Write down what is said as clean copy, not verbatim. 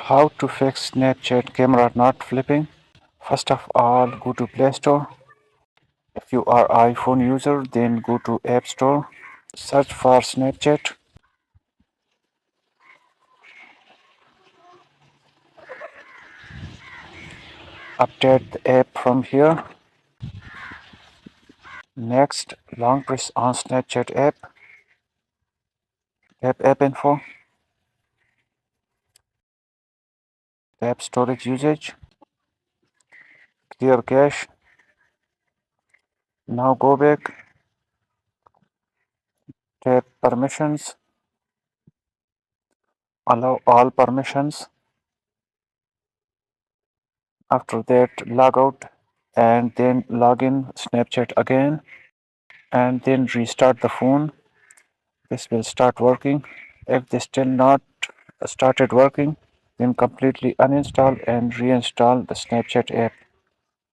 How to fix Snapchat camera not flipping? First of all, go to Play Store. If you are iPhone user, then go to App Store. Search for Snapchat. Update the app from here. Next, long press on Snapchat app. Tap App Info. Tap Storage Usage. Clear cache. Now go back. Tap Permissions. Allow all permissions. After that, log out and then log in Snapchat again and then restart the phone. This will start working. If this still not started working, then completely uninstall and reinstall the Snapchat app.